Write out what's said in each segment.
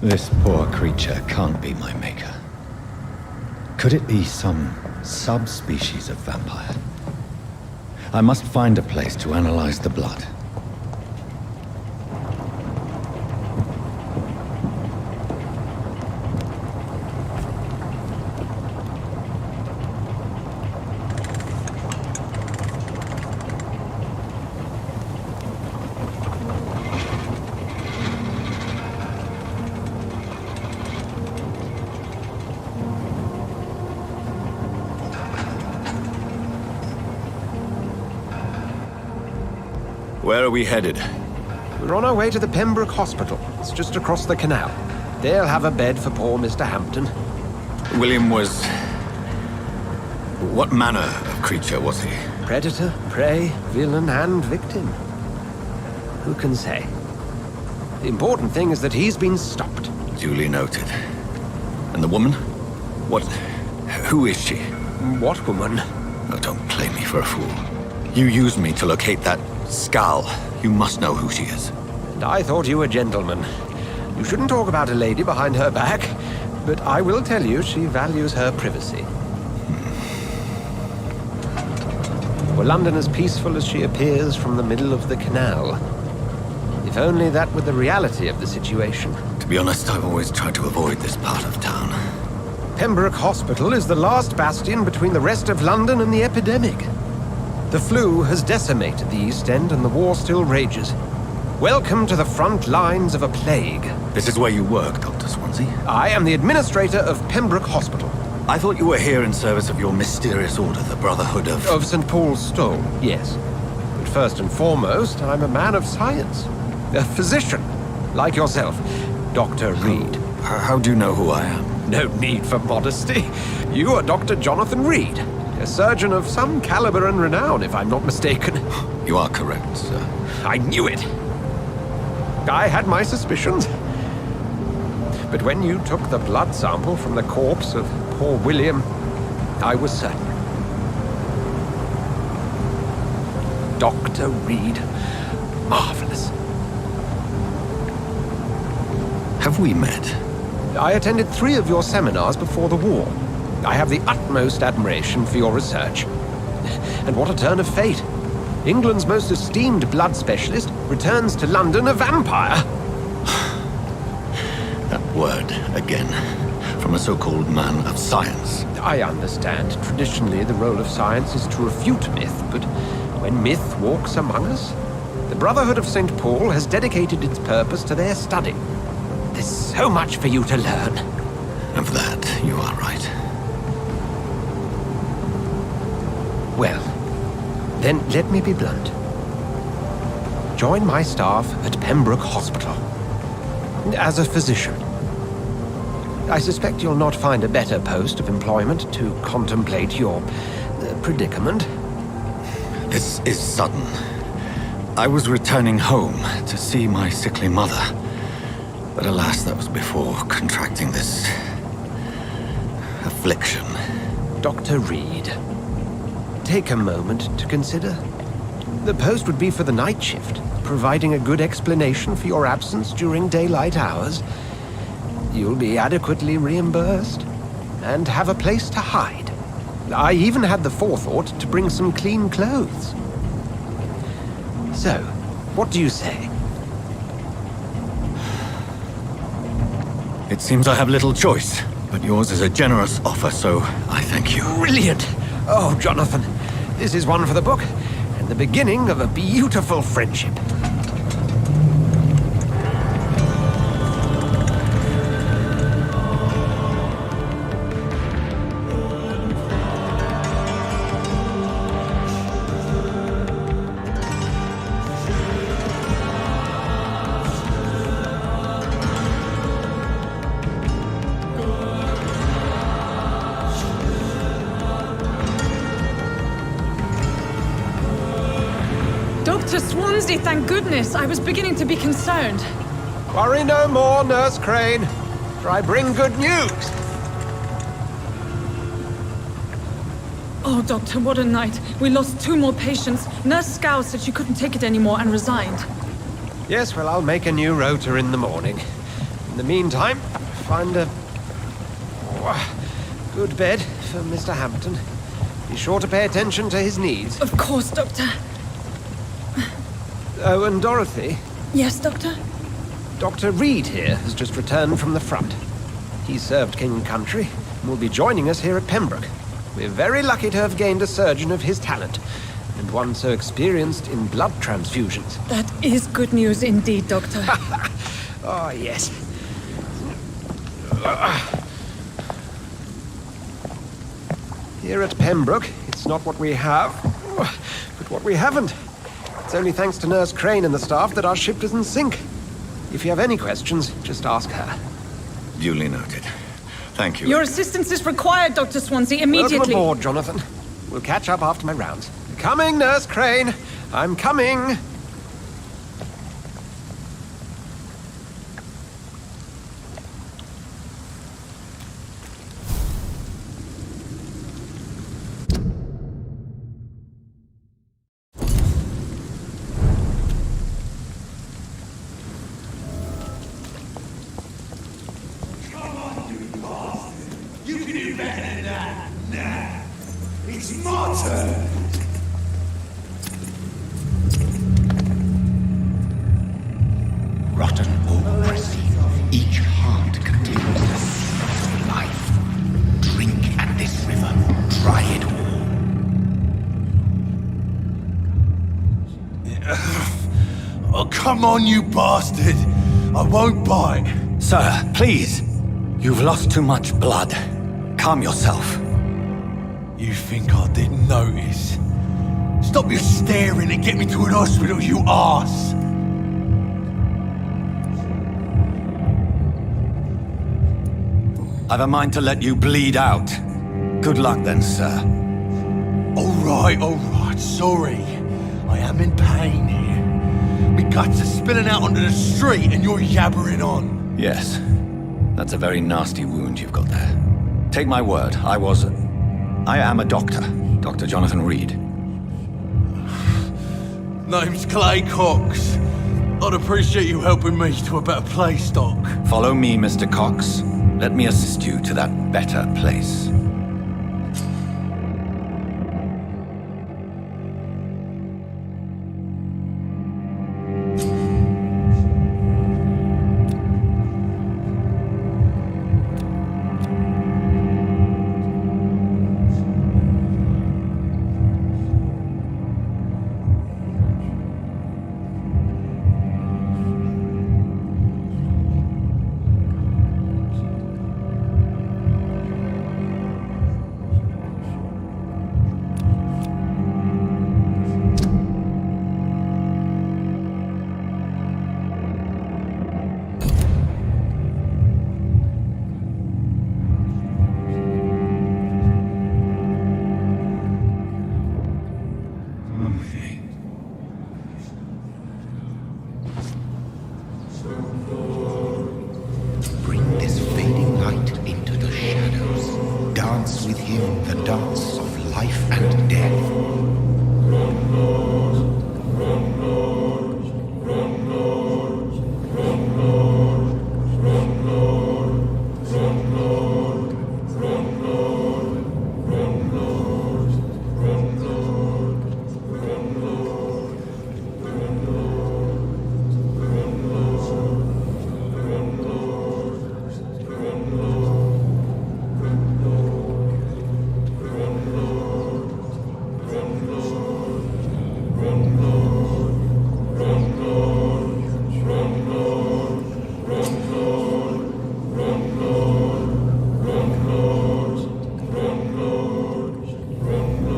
This poor creature can't be my maker. Could it be some subspecies of vampire? I must find a place to analyze the blood. Where are we headed? We're on our way to the Pembroke Hospital. It's just across the canal. They'll have a bed for poor Mr. Hampton. William was... What manner of creature was he? Predator, prey, villain, and victim. Who can say? The important thing is that he's been stopped. Duly noted. And the woman? What... Who is she? What woman? Oh, don't play me for a fool. You used me to locate that skull. You must know who she is. And I thought you a gentleman. You shouldn't talk about a lady behind her back, but I will tell you she values her privacy. Were London as peaceful as she appears from the middle of the canal? If only that were the reality of the situation. To be honest, I've always tried to avoid this part of town. Pembroke Hospital is the last bastion between the rest of London and the epidemic. The flu has decimated the East End and the war still rages. Welcome to the front lines of a plague. This is where you work, Dr. Swansea? I am the administrator of Pembroke Hospital. I thought you were here in service of your mysterious order, the Brotherhood of... Of St. Paul's Stole, yes. But first and foremost, I'm a man of science. A physician, like yourself, Dr. Reed. How do you know who I am? No need for modesty. You are Dr. Jonathan Reed. A surgeon of some caliber and renown, if I'm not mistaken. You are correct, sir. I knew it. I had my suspicions. But when you took the blood sample from the corpse of poor William, I was certain. Dr. Reed. Marvelous. Have we met? I attended 3 of your seminars before the war. I have the utmost admiration for your research. And what a turn of fate. England's most esteemed blood specialist returns to London a vampire. That word, again, from a so-called man of science. I understand. Traditionally, the role of science is to refute myth, but when myth walks among us, the Brotherhood of St. Paul has dedicated its purpose to their study. There's so much for you to learn. Of that, you are right. Well, then let me be blunt. Join my staff at Pembroke Hospital. As a physician. I suspect you'll not find a better post of employment to contemplate your predicament. This is sudden. I was returning home to see my sickly mother. But alas, that was before contracting this... affliction. Dr. Reed, take a moment to consider. The post would be for the night shift, providing a good explanation for your absence during daylight hours. You'll be adequately reimbursed, and have a place to hide. I even had the forethought to bring some clean clothes. So, what do you say? It seems I have little choice, but yours is a generous offer, so I thank you. Brilliant! Oh, Jonathan, this is one for the book, and the beginning of a beautiful friendship. Dr. Swansea, thank goodness. I was beginning to be concerned. Worry no more, Nurse Crane, for I bring good news. Oh, Doctor, what a night. We lost 2 more patients. Nurse Scow said she couldn't take it anymore and resigned. Yes, well, I'll make a new rota in the morning. the meantime, find a good bed for Mr. Hampton. Be sure to pay attention to his needs. Of course, Doctor. Oh, and Dorothy, Yes, Doctor? Dr. Reed here has just returned from the front. He served King and Country and will be joining us here at Pembroke. We're very lucky to have gained a surgeon of his talent, and one so experienced in blood transfusions. That is good news indeed, Doctor. Oh, yes. Here at Pembroke, it's not what we have, but what we haven't. It's only thanks to Nurse Crane and the staff that our ship doesn't sink. If you have any questions, just ask her. Duly noted. Thank you. Your assistance is required, Dr. Swansea, immediately. Welcome aboard, Jonathan. We'll catch up after my rounds. Coming, Nurse Crane. I'm coming. It's my turn. Rotten or pressy, each heart contains the seed of life. Drink at this river, try it all. Oh, come on, you bastard! I won't bite. Sir, please. You've lost too much blood. Calm yourself. You think I didn't notice? Stop your staring and get me to an hospital, you arse! I've a mind to let you bleed out. Good luck then, sir. Alright, sorry. I am in pain here. My guts are spilling out onto the street and you're yabbering on. Yes. That's a very nasty wound you've got there. Take my word, I am a doctor. Dr. Jonathan Reed. Name's Clay Cox. I'd appreciate you helping me to a better place, Doc. Follow me, Mr. Cox. Let me assist you to that better place. Bring this fading light into the shadows. Dance with him the dance of life and death.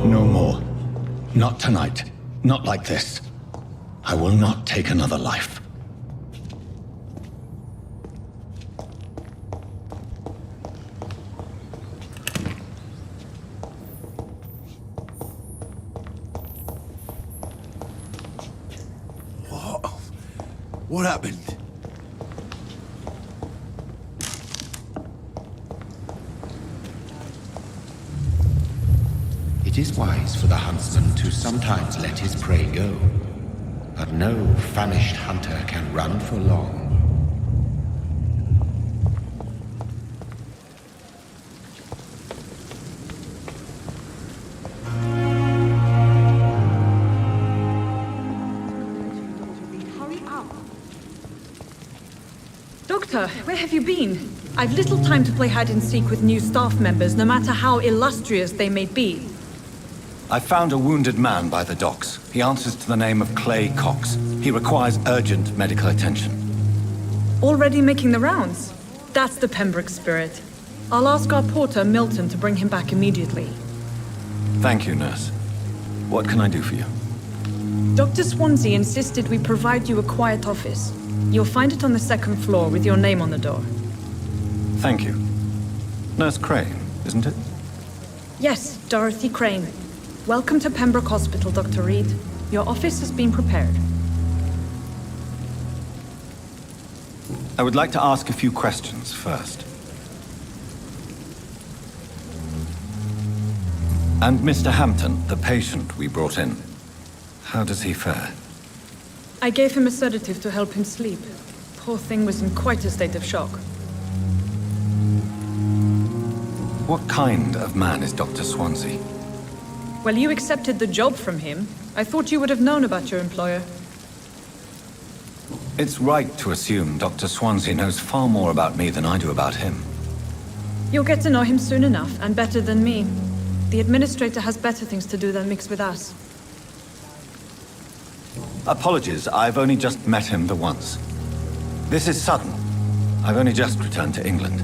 No more. Not tonight. Not like this. I will not take another life. What happened? It is wise for the huntsman to sometimes let his prey go, but no famished hunter can run for long. Doctor, where have you been? I've little time to play hide-and-seek with new staff members, no matter how illustrious they may be. I found a wounded man by the docks. He answers to the name of Clay Cox. He requires urgent medical attention. Already making the rounds? That's the Pembroke spirit. I'll ask our porter, Milton, to bring him back immediately. Thank you, nurse. What can I do for you? Dr. Swansea insisted we provide you a quiet office. You'll find it on the second floor with your name on the door. Thank you. Nurse Crane, isn't it? Yes, Dorothy Crane. Welcome to Pembroke Hospital, Dr. Reed. Your office has been prepared. I would like to ask a few questions first. And Mr. Hampton, the patient we brought in, how does he fare? I gave him a sedative to help him sleep. Poor thing was in quite a state of shock. What kind of man is Dr. Swansea? Well, you accepted the job from him. I thought you would have known about your employer. It's right to assume Dr. Swansea knows far more about me than I do about him. You'll get to know him soon enough, and better than me. The administrator has better things to do than mix with us. Apologies, I've only just met him the once. This is sudden. I've only just returned to England.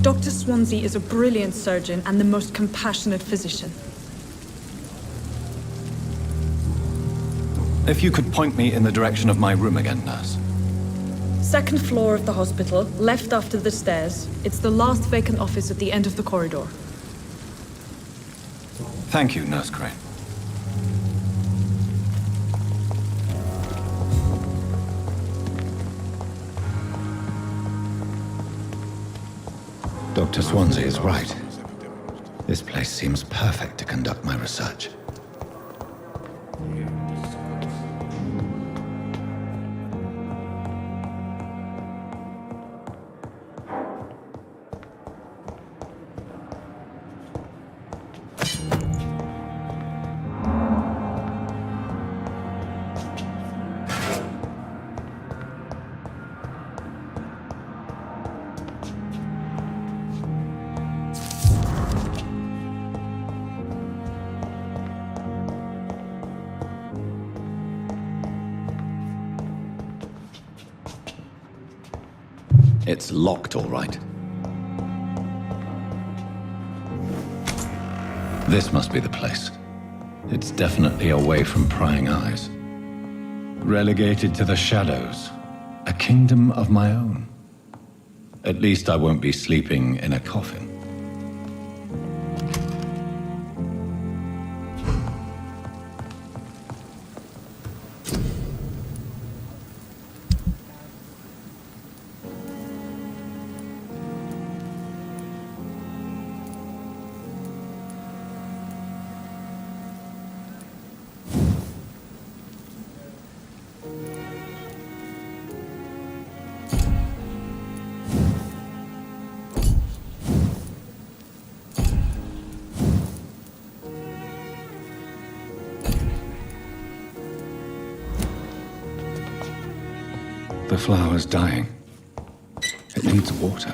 Dr. Swansea is a brilliant surgeon and the most compassionate physician. If you could point me in the direction of my room again, nurse. Second floor of the hospital, left after the stairs. It's the last vacant office at the end of the corridor. Thank you, Nurse Crane. Dr. Swansea is right. This place seems perfect to conduct my research. It's locked, all right. This must be the place. It's definitely away from prying eyes. Relegated to the shadows. A kingdom of my own. At least I won't be sleeping in a coffin. The flower's dying. It needs water.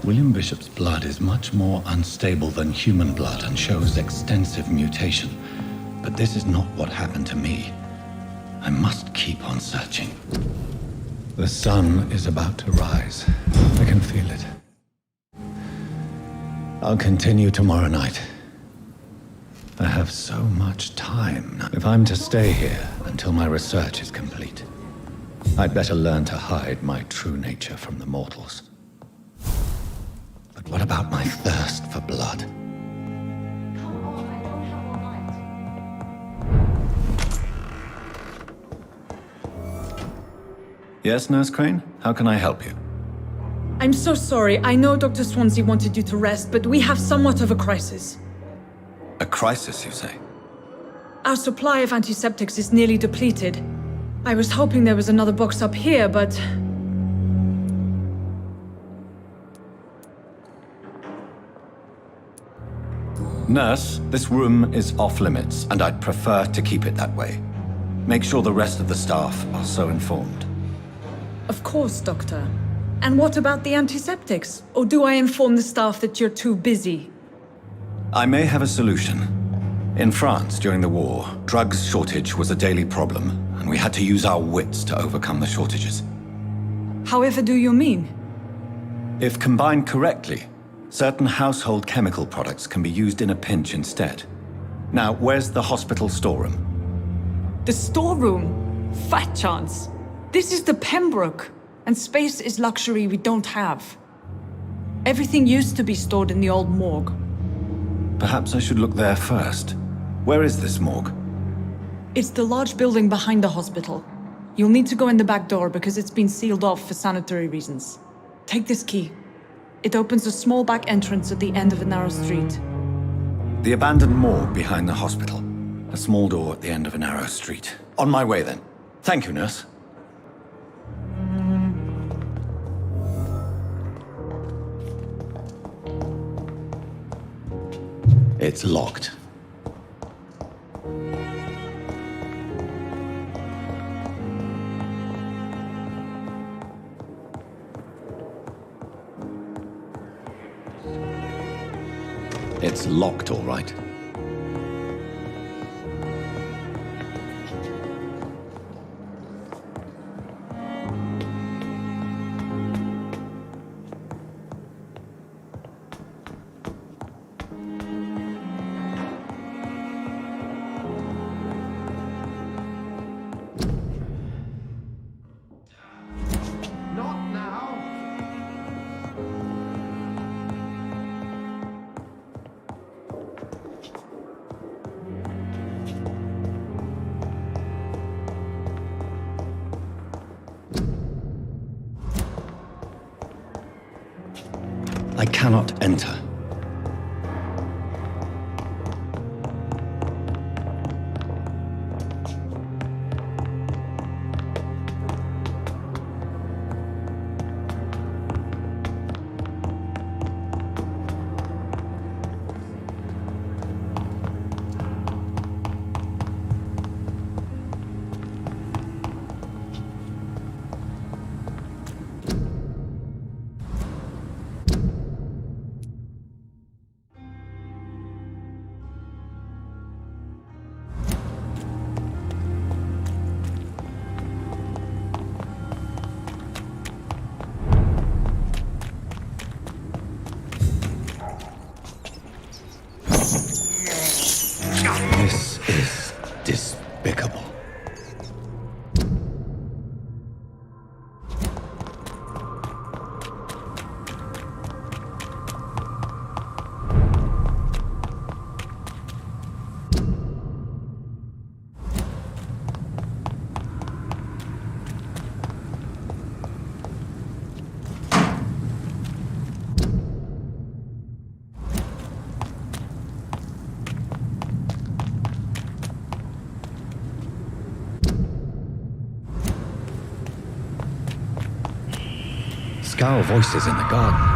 William Bishop's blood is much more unstable than human blood and shows extensive mutation. But this is not what happened to me. I must keep on searching. The sun is about to rise. I can feel it. I'll continue tomorrow night. I have so much time now. If I'm to stay here until my research is complete, I'd better learn to hide my true nature from the mortals. But what about my thirst for blood? Yes, Nurse Crane? How can I help you? I'm so sorry. I know Dr. Swansea wanted you to rest, but we have somewhat of a crisis. A crisis, you say? Our supply of antiseptics is nearly depleted. I was hoping there was another box up here, but... Nurse, this room is off limits, and I'd prefer to keep it that way. Make sure the rest of the staff are so informed. Of course, Doctor. And what about the antiseptics? Or do I inform the staff that you're too busy? I may have a solution. In France, during the war, drugs shortage was a daily problem, and we had to use our wits to overcome the shortages. However do you mean? If combined correctly, certain household chemical products can be used in a pinch instead. Now, where's the hospital storeroom? The storeroom? Fat chance. This is the Pembroke, and space is luxury we don't have. Everything used to be stored in the old morgue. Perhaps I should look there first. Where is this morgue? It's the large building behind the hospital. You'll need to go in the back door because it's been sealed off for sanitary reasons. Take this key. It opens a small back entrance at the end of a narrow street. The abandoned morgue behind the hospital. A small door at the end of a narrow street. On my way then. Thank you, nurse. It's locked. It's locked, all right. Not now. I cannot enter. This is despicable. Scowl voices in the garden.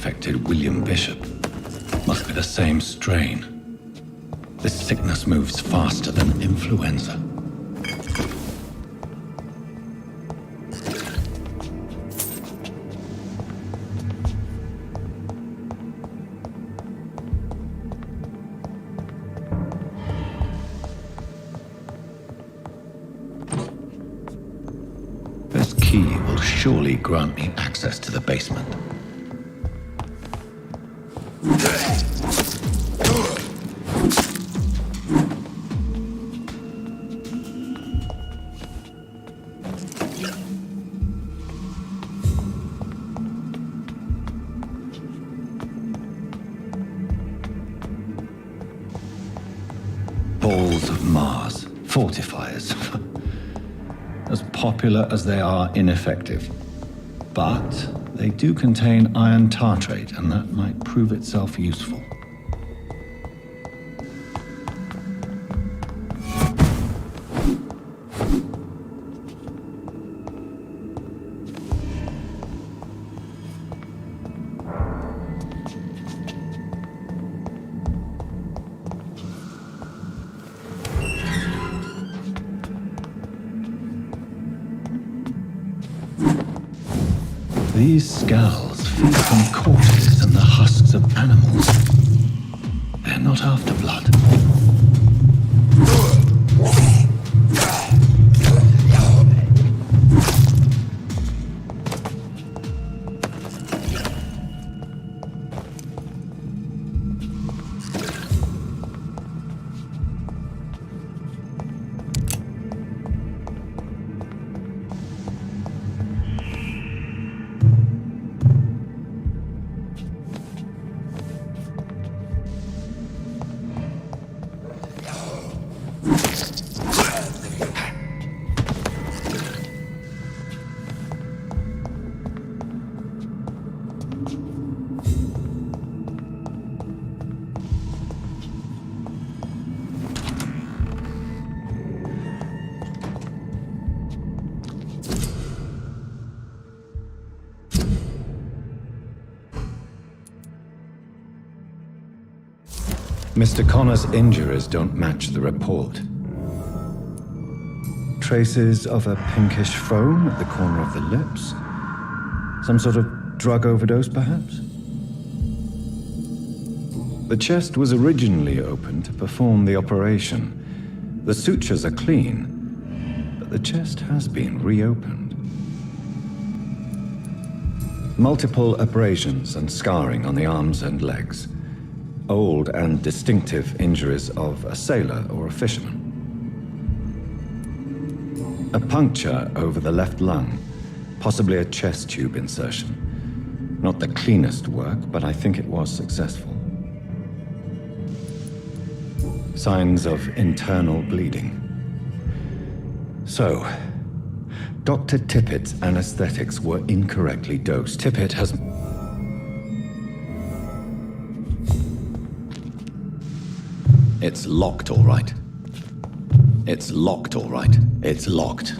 affected William Bishop. Must be the same strain. This sickness moves faster than influenza. This key will surely grant me access to the basement. Balls of Mars, fortifiers. As popular as they are ineffective. But they do contain iron tartrate, and that might prove itself useful. These skulls feed from corpses and the husks of animals. They're not after blood. Mr. Connor's injuries don't match the report. Traces of a pinkish foam at the corner of the lips. Some sort of drug overdose, perhaps? The chest was originally opened to perform the operation. The sutures are clean, but the chest has been reopened. Multiple abrasions and scarring on the arms and legs. Old and distinctive injuries of a sailor or a fisherman. A puncture over the left lung, possibly a chest tube insertion. Not the cleanest work, but I think it was successful. Signs of internal bleeding. So, Dr. Tippett's anesthetics were incorrectly dosed. Tippett has... It's locked, all right. It's locked, all right. It's locked.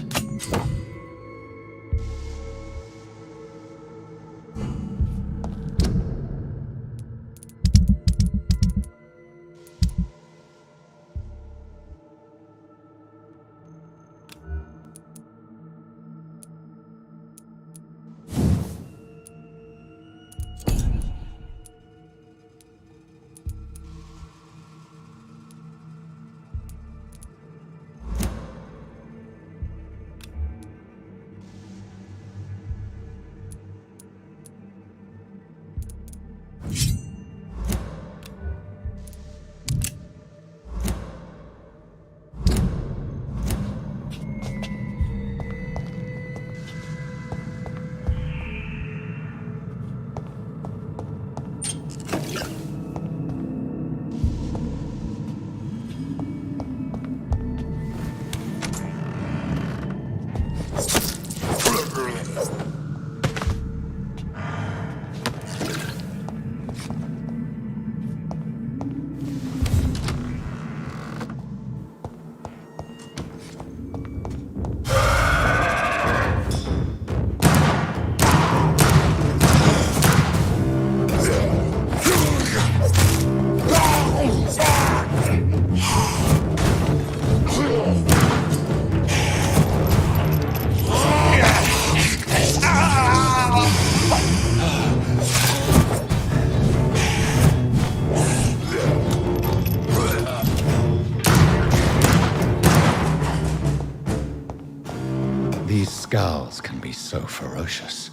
Skulls can be so ferocious.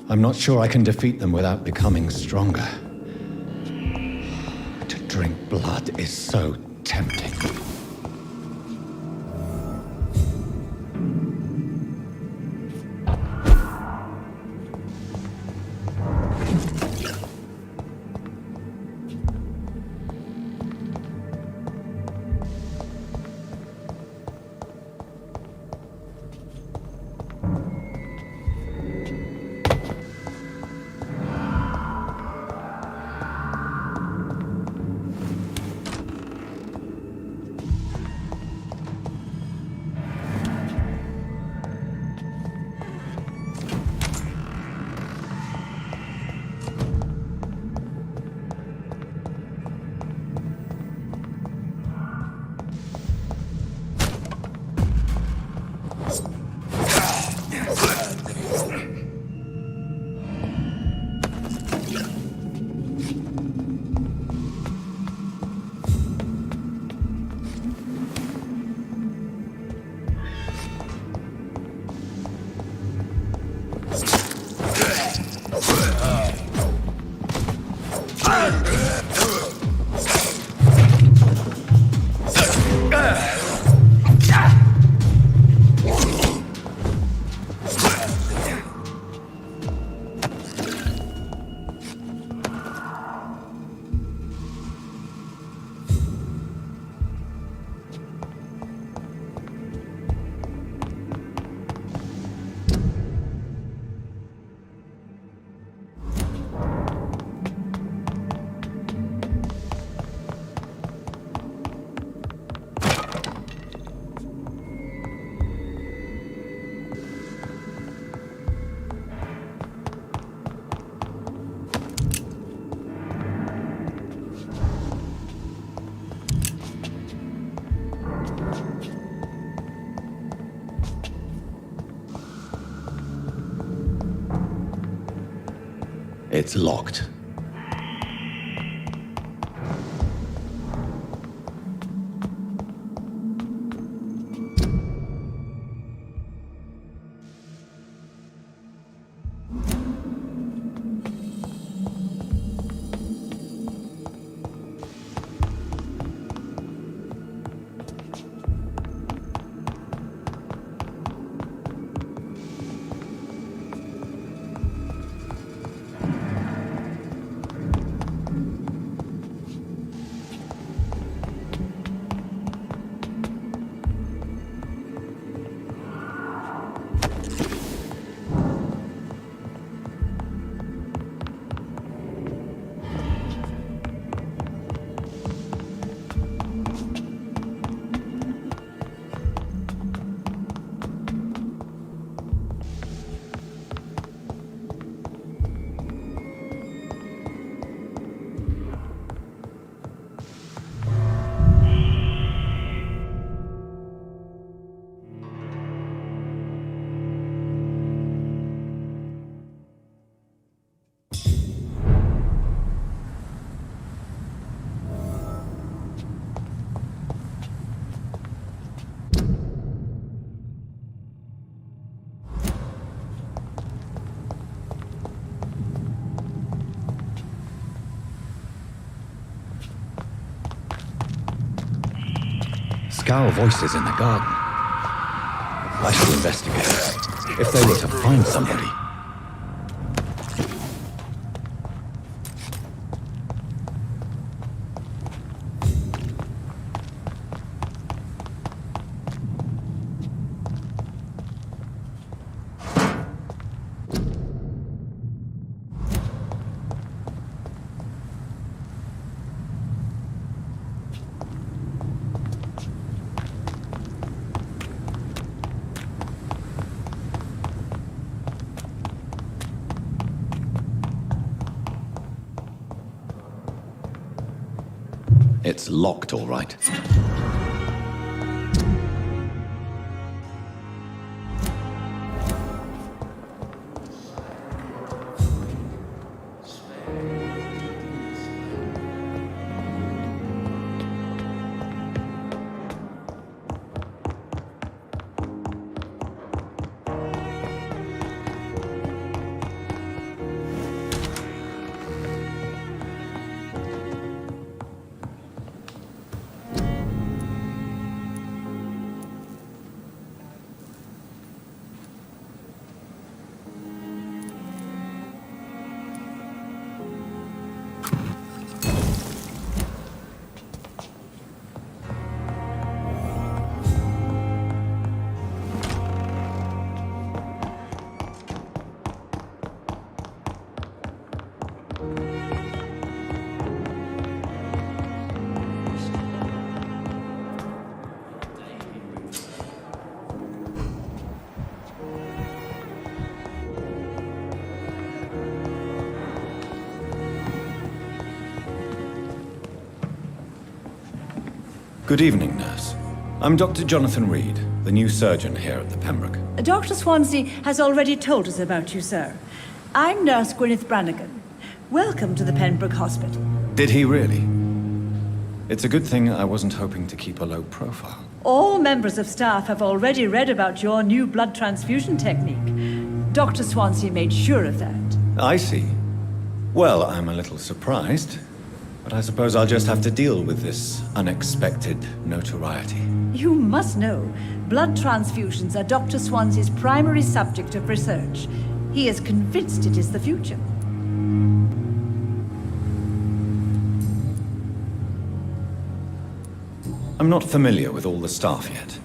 I'm not sure I can defeat them without becoming stronger. To drink blood is so tempting. It's locked. Scowl voices in the garden. I should investigate. If they were to find somebody. It's locked, all right. Good evening, nurse. I'm Dr. Jonathan Reed, the new surgeon here at the Pembroke. Dr. Swansea has already told us about you, sir. I'm Nurse Gwyneth Brannigan. Welcome to the Pembroke Hospital. Did he really? It's a good thing I wasn't hoping to keep a low profile. All members of staff have already read about your new blood transfusion technique. Dr. Swansea made sure of that. I see. Well, I'm a little surprised, but I suppose I'll just have to deal with this unexpected notoriety. You must know, blood transfusions are Dr. Swansea's primary subject of research. He is convinced it is the future. I'm not familiar with all the staff yet.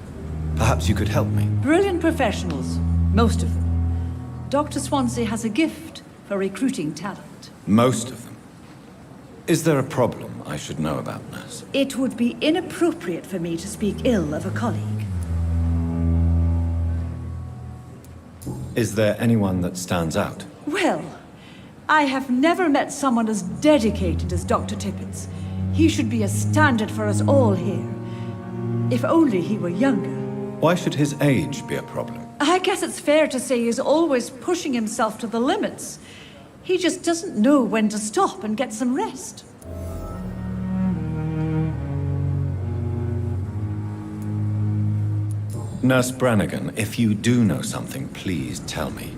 Perhaps you could help me. Brilliant professionals, most of them. Dr. Swansea has a gift for recruiting talent. Most of them. Is there a problem I should know about, nurse? It would be inappropriate for me to speak ill of a colleague. Is there anyone that stands out? Well, I have never met someone as dedicated as Dr. Tippett. He should be a standard for us all here. If only he were younger. Why should his age be a problem? I guess it's fair to say he's always pushing himself to the limits. He just doesn't know when to stop and get some rest. Nurse Brannigan, if you do know something, please tell me.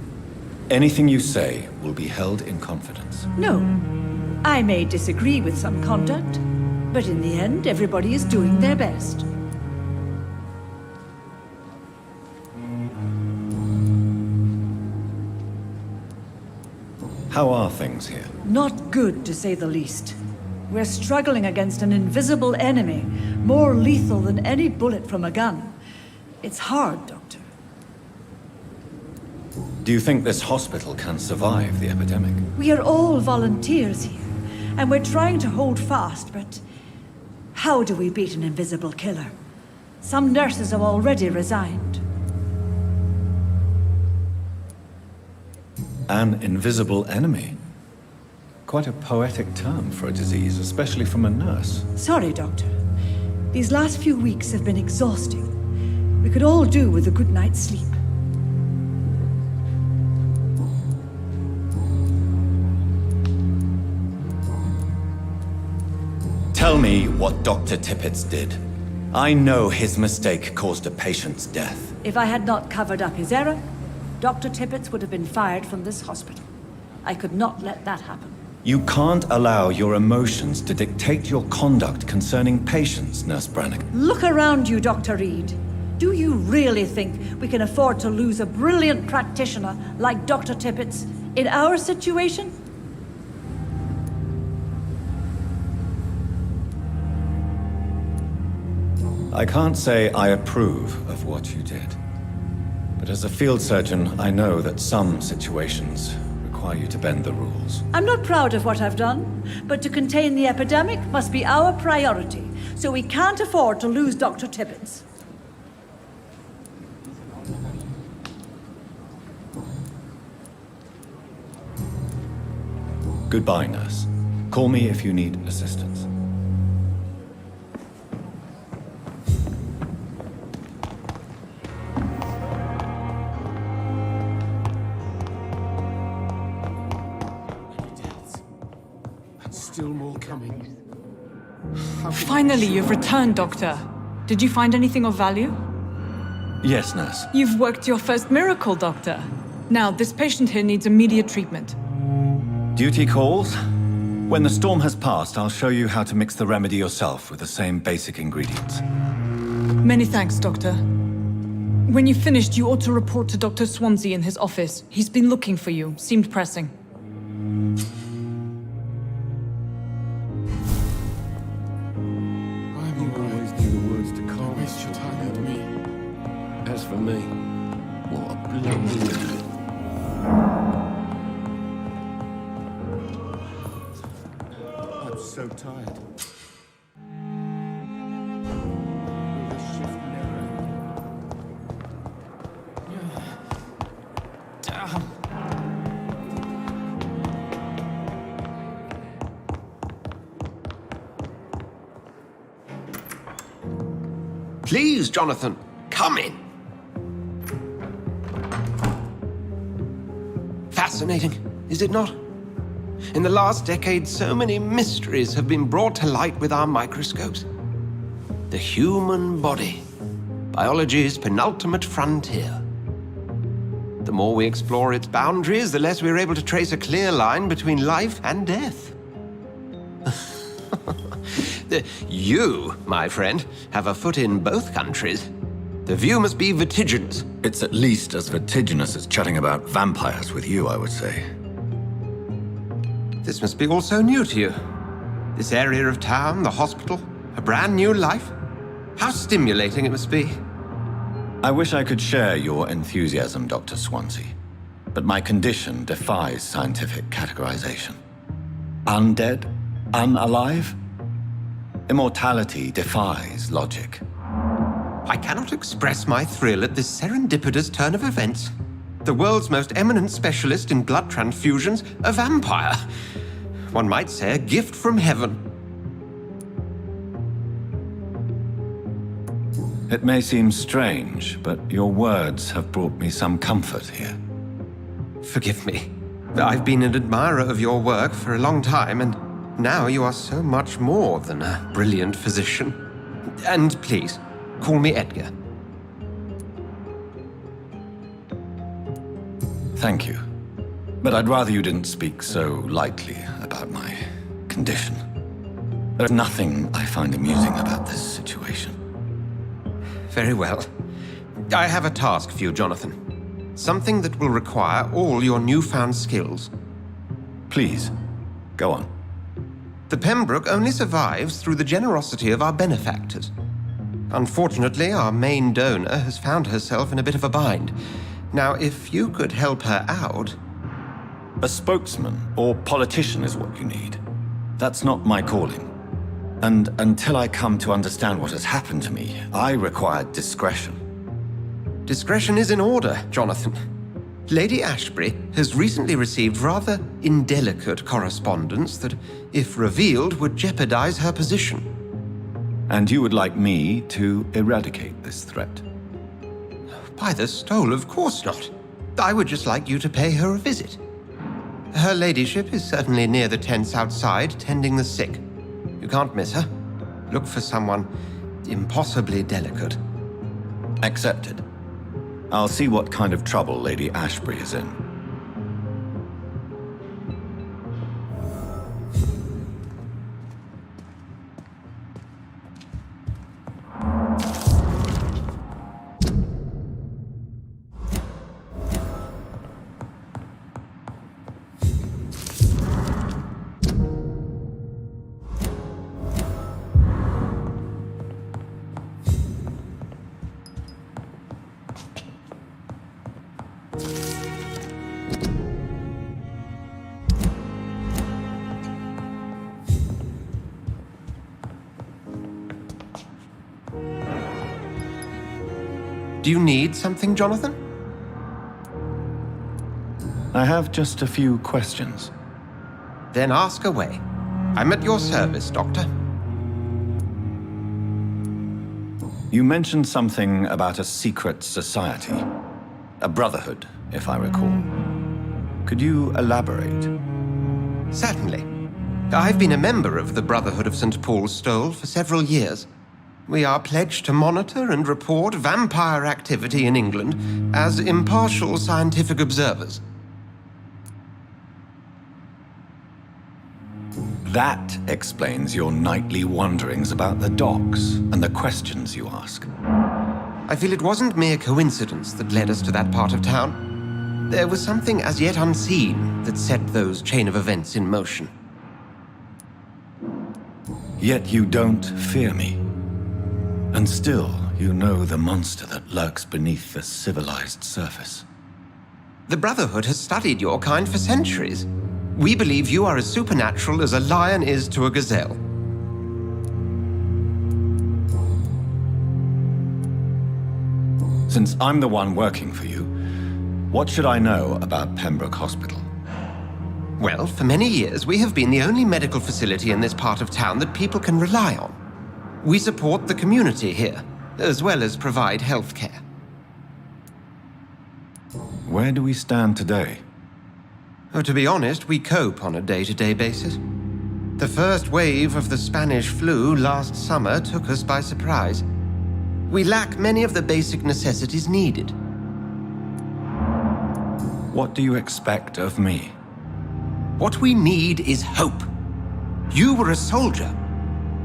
Anything you say will be held in confidence. No, I may disagree with some conduct, but in the end, everybody is doing their best. How are things here? Not good, to say the least. We're struggling against an invisible enemy, more lethal than any bullet from a gun. It's hard, Doctor. Do you think this hospital can survive the epidemic? We are all volunteers here, and we're trying to hold fast, but how do we beat an invisible killer? Some nurses have already resigned. An invisible enemy? Quite a poetic term for a disease, especially from a nurse. Sorry, Doctor. These last few weeks have been exhausting. We could all do with a good night's sleep. Tell me what Dr. Tippett did. I know his mistake caused a patient's death. If I had not covered up his error, Dr. Tippett would have been fired from this hospital. I could not let that happen. You can't allow your emotions to dictate your conduct concerning patients, Nurse Brannigan. Look around you, Dr. Reed. Do you really think we can afford to lose a brilliant practitioner like Dr. Tippett in our situation? I can't say I approve of what you did. But as a field surgeon, I know that some situations require you to bend the rules. I'm not proud of what I've done, but to contain the epidemic must be our priority, so we can't afford to lose Dr. Tippett. Goodbye, nurse. Call me if you need assistance. Still more coming. Finally, you've returned, Doctor. Did you find anything of value? Yes, nurse. You've worked your first miracle, Doctor. Now, this patient here needs immediate treatment. Duty calls. When the storm has passed, I'll show you how to mix the remedy yourself with the same basic ingredients. Many thanks, Doctor. When you've finished, you ought to report to Dr. Swansea in his office. He's been looking for you. Seemed pressing. I'm always knew the words to calm. Waste your time with me. As for me, What a bloody idiot. I'm so tired. Will this shift never end? Please, Jonathan, come in. Fascinating, is it not? In the last decade, so many mysteries have been brought to light with our microscopes. The human body, biology's penultimate frontier. The more we explore its boundaries, the less we're able to trace a clear line between life and death. You, my friend, have a foot in both countries. The view must be vertiginous. It's at least as vertiginous as chatting about vampires with you, I would say. This must be all so new to you. This area of town, the hospital, a brand new life. How stimulating it must be. I wish I could share your enthusiasm, Dr. Swansea, but my condition defies scientific categorization. Undead? Unalive? Immortality defies logic. I cannot express my thrill at this serendipitous turn of events. The world's most eminent specialist in blood transfusions, a vampire. One might say a gift from heaven. It may seem strange, but your words have brought me some comfort here. Forgive me. I've been an admirer of your work for a long time, and now you are so much more than a brilliant physician. And please, call me Edgar. Thank you. But I'd rather you didn't speak so lightly about my condition. There's nothing I find amusing about this situation. Very well. I have a task for you, Jonathan. Something that will require all your newfound skills. Please, go on. The Pembroke only survives through the generosity of our benefactors. Unfortunately, our main donor has found herself in a bit of a bind. Now, if you could help her out... A spokesman or politician is what you need. That's not my calling. And until I come to understand what has happened to me, I require discretion. Discretion is in order, Jonathan. Lady Ashbury has recently received rather indelicate correspondence that, if revealed, would jeopardize her position. And you would like me to eradicate this threat? By the stole, of course not. I would just like you to pay her a visit. Her ladyship is certainly near the tents outside, tending the sick. You can't miss her. Look for someone impossibly delicate. Accepted. I'll see what kind of trouble Lady Ashbury is in. Do you need something, Jonathan? I have just a few questions. Then ask away. I'm at your service, Doctor. You mentioned something about a secret society. A brotherhood, if I recall. Could you elaborate? Certainly. I've been a member of the Brotherhood of St. Paul's Stole for several years. We are pledged to monitor and report vampire activity in England as impartial scientific observers. That explains your nightly wanderings about the docks and the questions you ask. I feel it wasn't mere coincidence that led us to that part of town. There was something as yet unseen that set those chain of events in motion. Yet you don't fear me. And still, you know the monster that lurks beneath the civilized surface. The Brotherhood has studied your kind for centuries. We believe you are as supernatural as a lion is to a gazelle. Since I'm the one working for you, what should I know about Pembroke Hospital? Well, for many years, we have been the only medical facility in this part of town that people can rely on. We support the community here, as well as provide health care. Where do we stand today? Oh, to be honest, we cope on a day-to-day basis. The first wave of the Spanish flu last summer took us by surprise. We lack many of the basic necessities needed. What do you expect of me? What we need is hope. You were a soldier.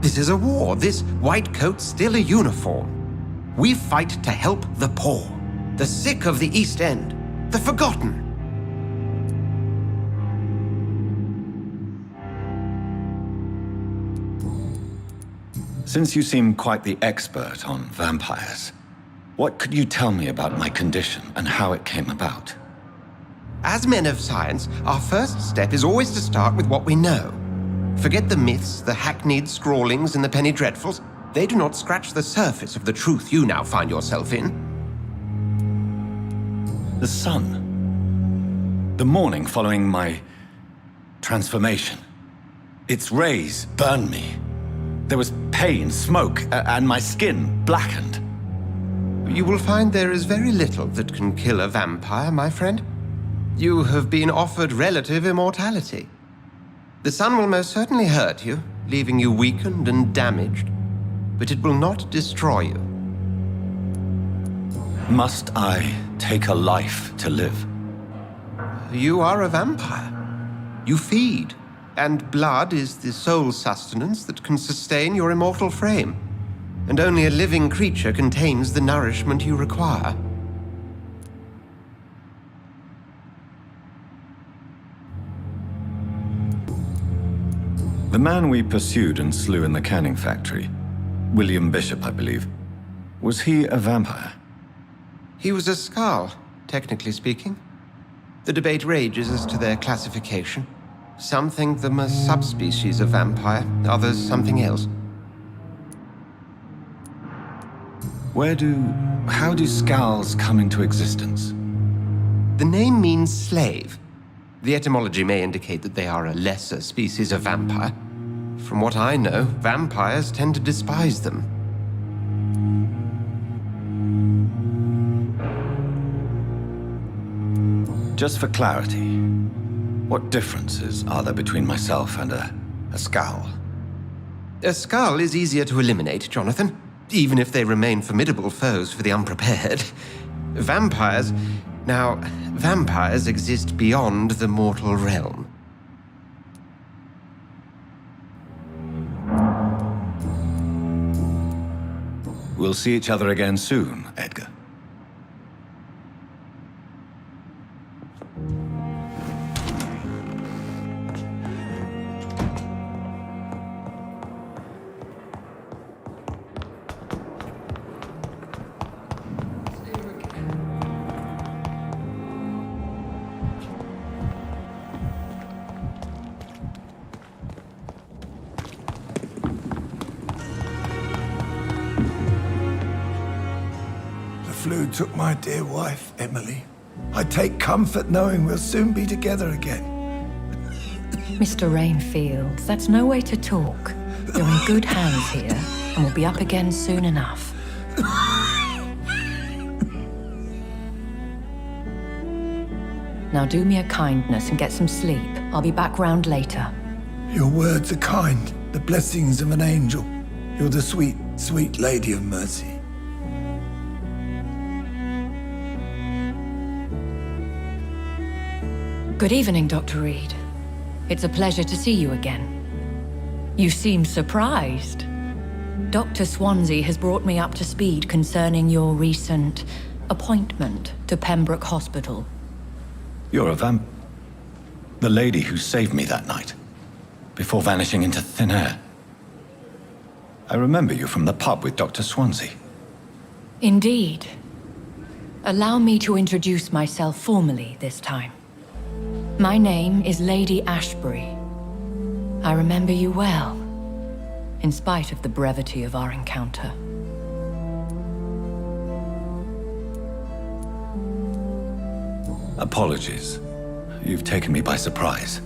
This is a war. This white coat's still a uniform. We fight to help the poor, the sick of the East End, the forgotten. Since you seem quite the expert on vampires, what could you tell me about my condition and how it came about? As men of science, our first step is always to start with what we know. Forget the myths, the hackneyed scrawlings, and the penny dreadfuls. They do not scratch the surface of the truth you now find yourself in. The sun. The morning following my transformation. Its rays burned me. There was pain, smoke, and my skin blackened. You will find there is very little that can kill a vampire, my friend. You have been offered relative immortality. The sun will most certainly hurt you, leaving you weakened and damaged, but it will not destroy you. Must I take a life to live? You are a vampire. You feed, and blood is the sole sustenance that can sustain your immortal frame. And only a living creature contains the nourishment you require. The man we pursued and slew in the canning factory, William Bishop, I believe, was he a vampire? He was a Skald, technically speaking. The debate rages as to their classification. Some think them a subspecies of vampire, others something else. How do Skalds come into existence? The name means slave. The etymology may indicate that they are a lesser species of vampire. From what I know, vampires tend to despise them. Just for clarity, what differences are there between myself and a Skald? A Skald is easier to eliminate, Jonathan, even if they remain formidable foes for the unprepared. Vampires exist beyond the mortal realm. We'll see each other again soon, Edgar. The flu took my dear wife, Emily. I take comfort knowing we'll soon be together again. Mr. Rainfield, that's no way to talk. You're in good hands here, and we'll be up again soon enough. Now do me a kindness and get some sleep. I'll be back round later. Your words are kind, the blessings of an angel. You're the sweet, sweet Lady of Mercy. Good evening, Dr. Reed. It's a pleasure to see you again. You seem surprised. Dr. Swansea has brought me up to speed concerning your recent appointment to Pembroke Hospital. You're a the lady who saved me that night, before vanishing into thin air. I remember you from the pub with Dr. Swansea. Indeed. Allow me to introduce myself formally this time. My name is Lady Ashbury. I remember you well, in spite of the brevity of our encounter. Apologies. You've taken me by surprise.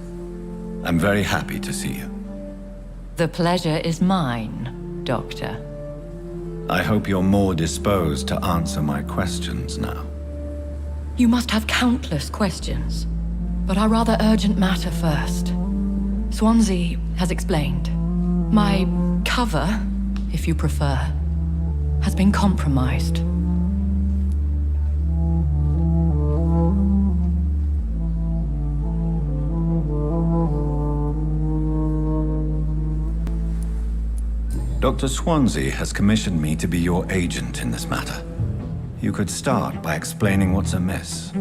I'm very happy to see you. The pleasure is mine, Doctor. I hope you're more disposed to answer my questions now. You must have countless questions, but our rather urgent matter first. Swansea has explained. My cover, if you prefer, has been compromised. Dr. Swansea has commissioned me to be your agent in this matter. You could start by explaining what's amiss.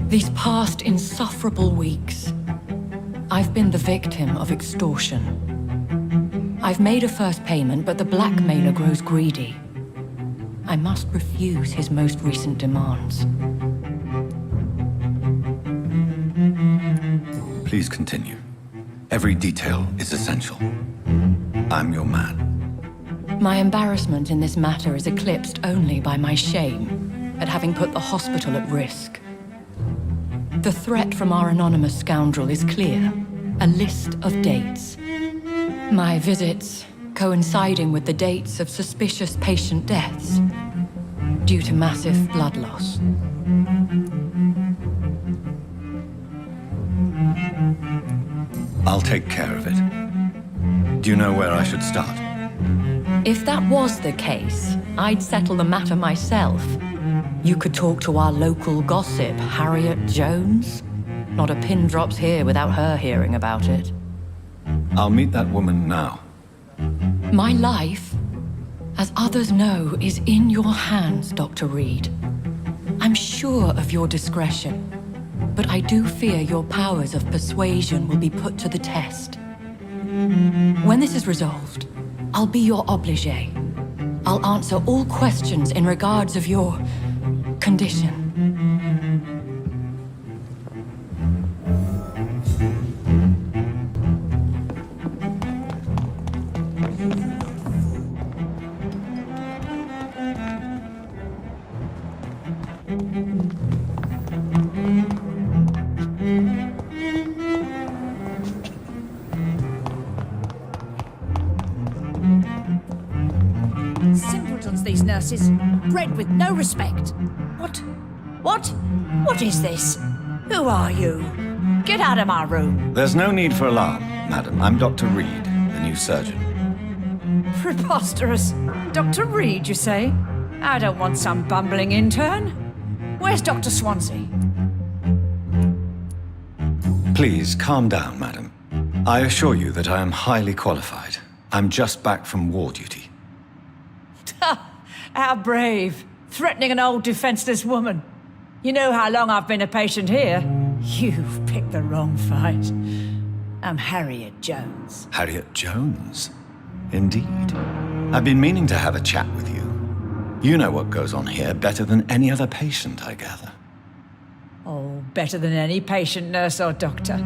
These past insufferable weeks, I've been the victim of extortion. I've made a first payment, but the blackmailer grows greedy. I must refuse his most recent demands. Please continue. Every detail is essential. I'm your man. My embarrassment in this matter is eclipsed only by my shame at having put the hospital at risk. The threat from our anonymous scoundrel is clear. A list of dates. My visits coinciding with the dates of suspicious patient deaths due to massive blood loss. I'll take care of it. Do you know where I should start? If that was the case, I'd settle the matter myself. You could talk to our local gossip, Harriet Jones. Not a pin drops here without her hearing about it. I'll meet that woman now. My life, as others know, is in your hands, Dr. Reed. I'm sure of your discretion, but I do fear your powers of persuasion will be put to the test. When this is resolved, I'll be your obligé. I'll answer all questions in regards of your condition. Simpletons, these nurses. Bred with no respect. What is this? Who are you? Get out of my room. There's no need for alarm, madam. I'm Dr. Reed, the new surgeon. Preposterous. Dr. Reed, you say? I don't want some bumbling intern. Where's Dr. Swansea? Please, calm down, madam. I assure you that I am highly qualified. I'm just back from war duty. How brave. Threatening an old defenseless woman. You know how long I've been a patient here? You've picked the wrong fight. I'm Harriet Jones. Harriet Jones? Indeed. I've been meaning to have a chat with you. You know what goes on here better than any other patient, I gather. Oh, better than any patient, nurse or doctor.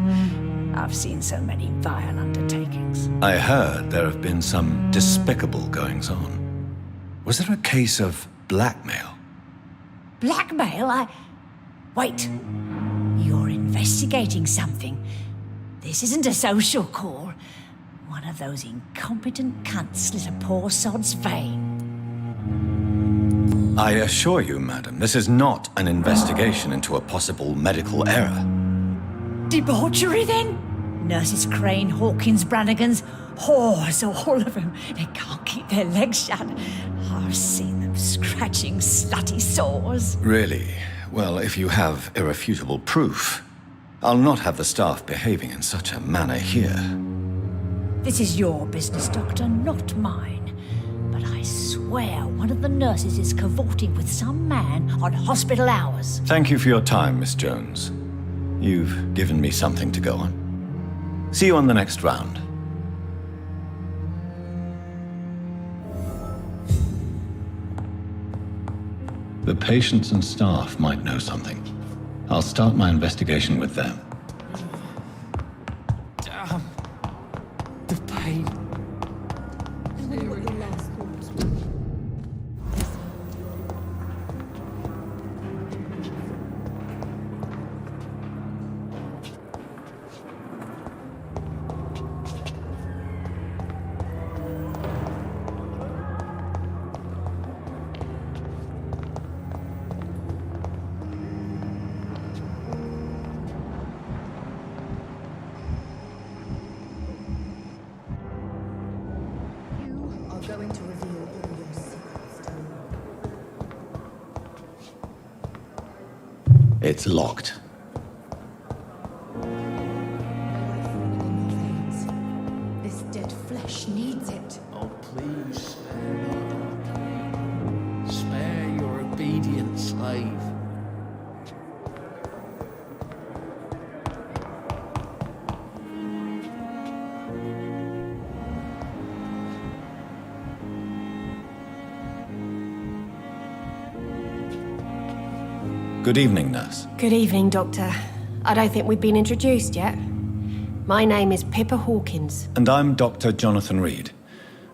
I've seen so many vile undertakings. I heard there have been some despicable goings-on. Was there a case of blackmail? Blackmail? Wait. You're investigating something. This isn't a social call. One of those incompetent cunts slit a poor sod's vein. I assure you, madam, this is not an investigation into a possible medical error. Debauchery, then? Nurses Crane, Hawkins, Brannigans, whores, all of them. They can't keep their legs shut. I've seen them scratching slutty sores. Really? Well, if you have irrefutable proof, I'll not have the staff behaving in such a manner here. This is your business, Doctor, not mine. But I swear one of the nurses is cavorting with some man on hospital hours. Thank you for your time, Miss Jones. You've given me something to go on. See you on the next round. The patients and staff might know something. I'll start my investigation with them. Damn. The pain. It's locked. This dead flesh needs it. Oh, please spare your obedient slave. Good evening, nurse. Good evening, Doctor. I don't think we've been introduced yet. My name is Pippa Hawkins. And I'm Dr. Jonathan Reed.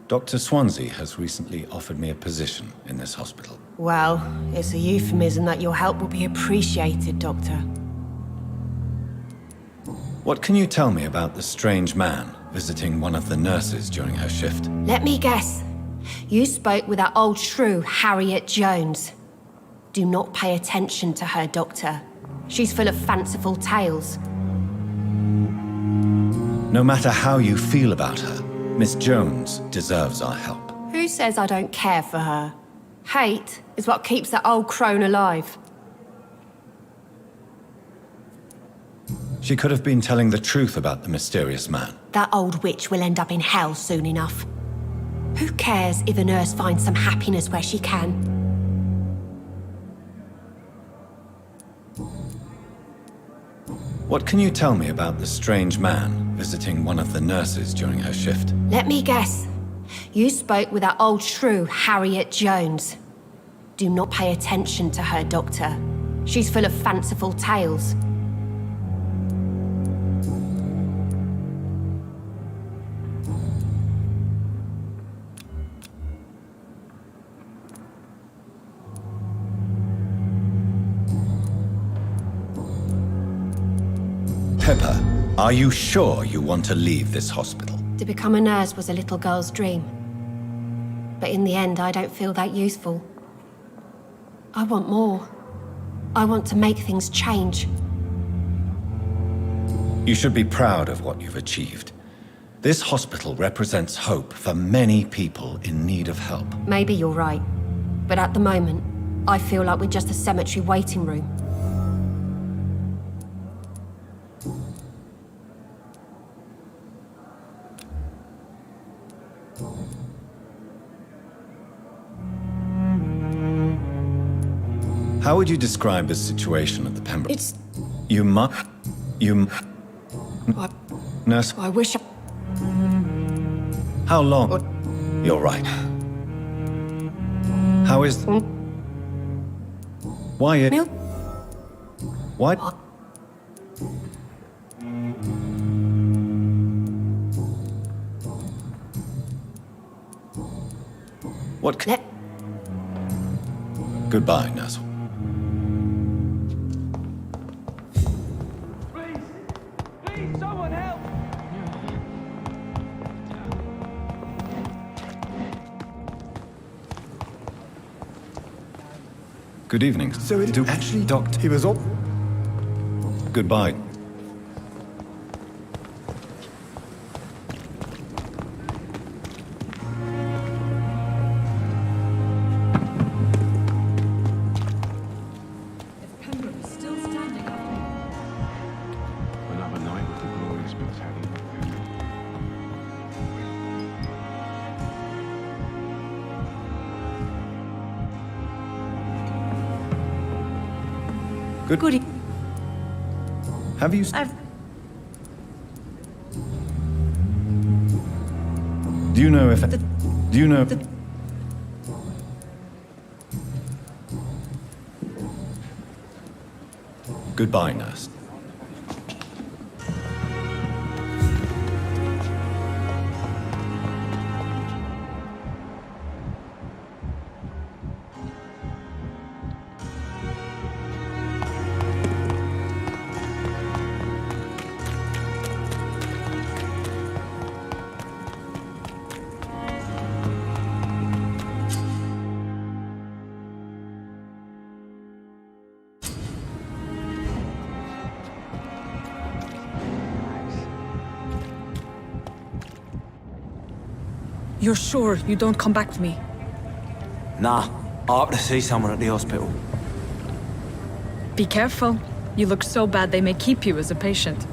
Dr. Swansea has recently offered me a position in this hospital. Well, it's a euphemism that your help will be appreciated, Doctor. What can you tell me about the strange man visiting one of the nurses during her shift? Let me guess. You spoke with that old shrew, Harriet Jones. Do not pay attention to her, Doctor. She's full of fanciful tales. No matter how you feel about her, Miss Jones deserves our help. Who says I don't care for her? Hate is what keeps that old crone alive. She could have been telling the truth about the mysterious man. That old witch will end up in hell soon enough. Who cares if a nurse finds some happiness where she can? What can you tell me about the strange man visiting one of the nurses during her shift? Let me guess. You spoke with that old shrew, Harriet Jones. Do not pay attention to her, Doctor. She's full of fanciful tales. Pepper, are you sure you want to leave this hospital? To become a nurse was a little girl's dream. But in the end, I don't feel that useful. I want more. I want to make things change. You should be proud of what you've achieved. This hospital represents hope for many people in need of help. Maybe you're right. But at the moment, I feel like we're just a cemetery waiting room. How would you describe the situation at the Pembroke? It's... Nurse, I wish I... how long? You're right. How is... Why it... Milk? Why... What... Let... Goodbye, nurse. Good evening. So it actually Doctor. He was all... Goodbye. Another night with the glorious Miss Hattie. Goody. Have you... Do you know if... Do you know... Goodbye, nurse. You're sure you don't come back for me? Nah, I have to see someone at the hospital. Be careful. You look so bad they may keep you as a patient.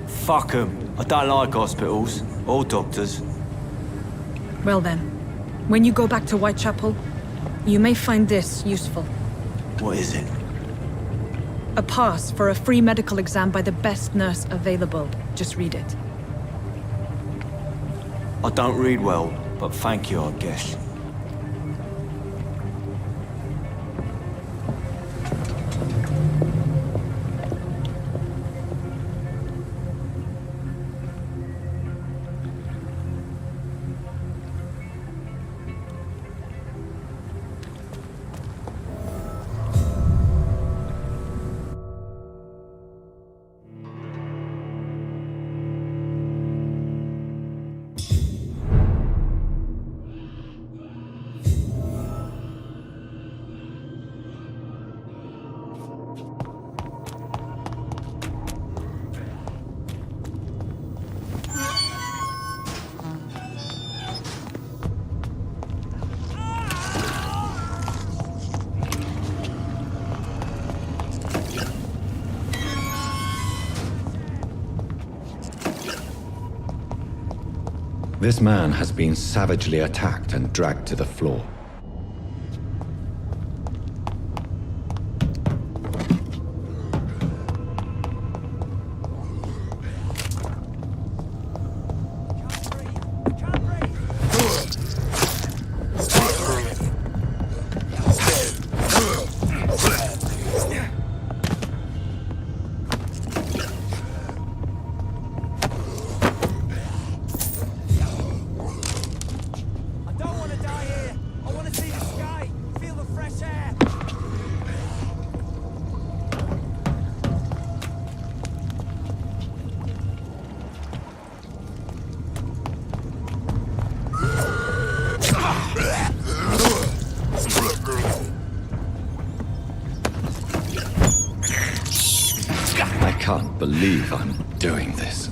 Fuck 'em. I don't like hospitals. Or doctors. Well then, when you go back to Whitechapel, you may find this useful. What is it? A pass for a free medical exam by the best nurse available. Just read it. I don't read well, but thank you, I guess. This man has been savagely attacked and dragged to the floor. I can't believe I'm doing this.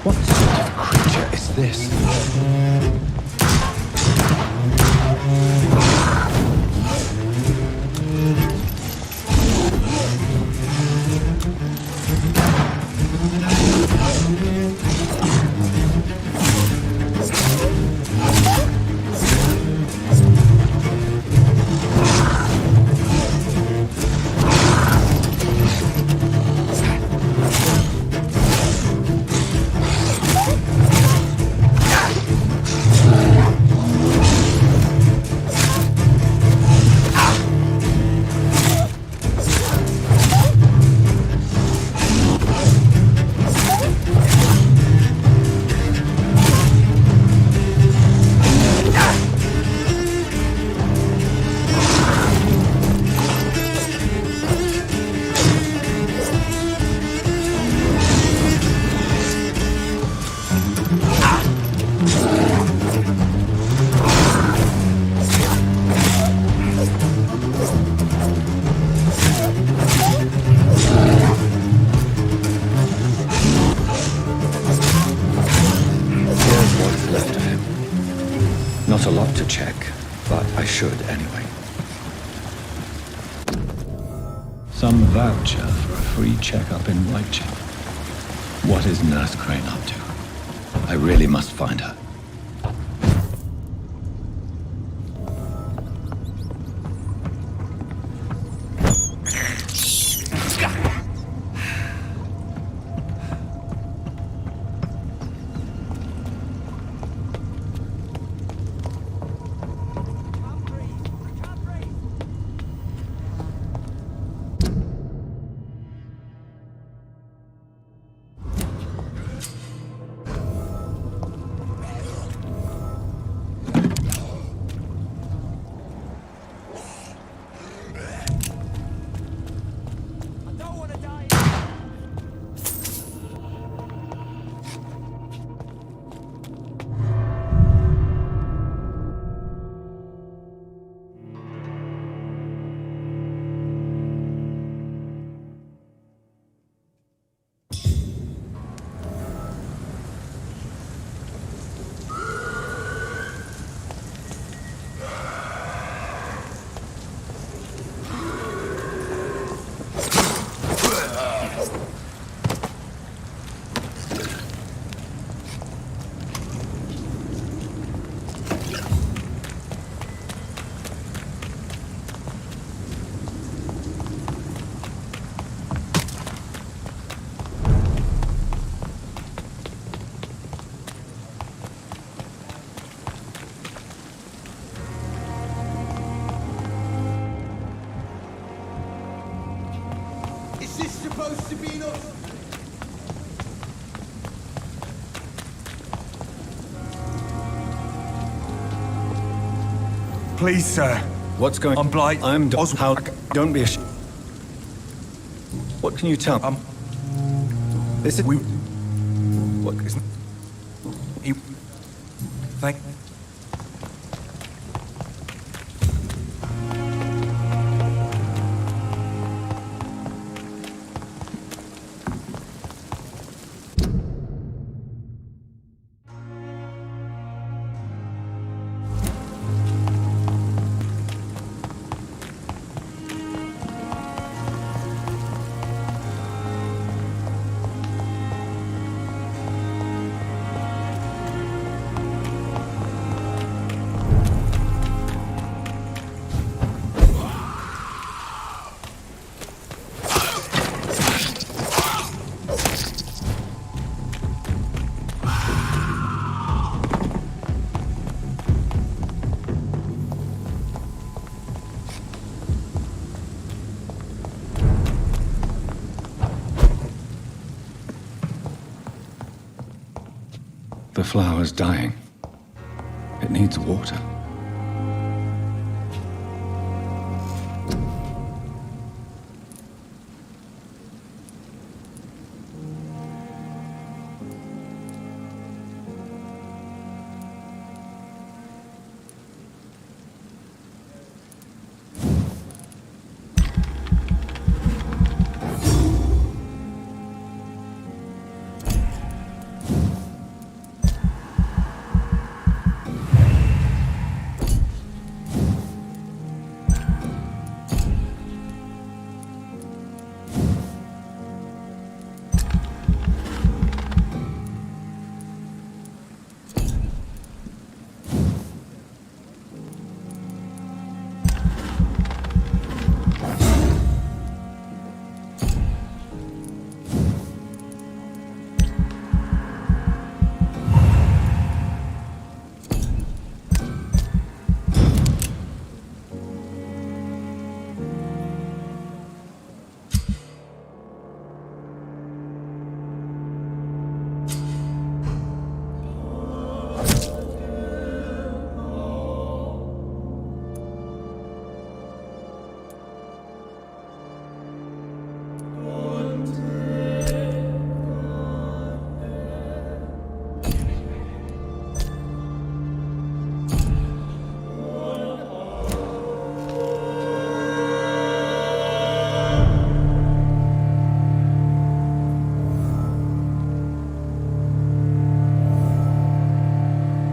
What sort of creature is this? Not a lot to check, but I should anyway. Some voucher for a free checkup in Whitechapel. What is Nurse Crane up to? I really must find her. Please, sir. What's going on? I'm Blake. I'm Oswald. How? Don't be ashamed. What can you tell me? This is... What is... He... Thank... The flower's dying. It needs water.